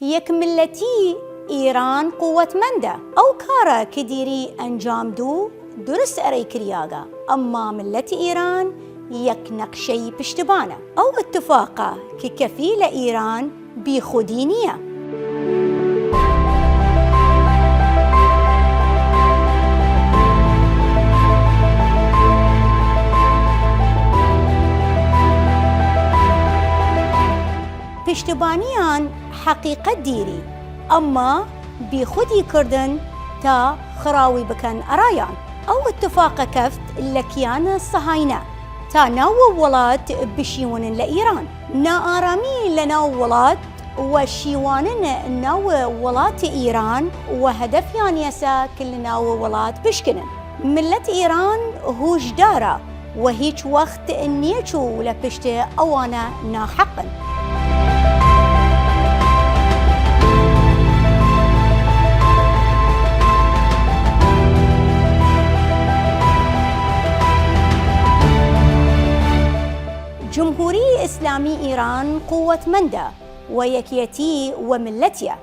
يك ملتي إيران قوة منده أو كارا كديري أنجام دو درس أري كرياغا أما ملتي إيران يك نقشي بشتبانة أو اتفاقة ككفيلة إيران بخدينية. پشتبانیان حقیقت دیری اما بی خودی کردن تا خراوی بکن ارایان او اتفاق کفت لکیان الصهاینه تا ناو ولات بشیون لإيران نا آرامی لناو ولات وشيوان ناو ولات إيران وهدفيان يسا كل ناو ولات بشكنن ملة إيران هو جدارة وهيج وقت نيجو لبشت أوانا نا حقا. جمهورية إسلامي إيران قوة منده ويكيتي وملتيا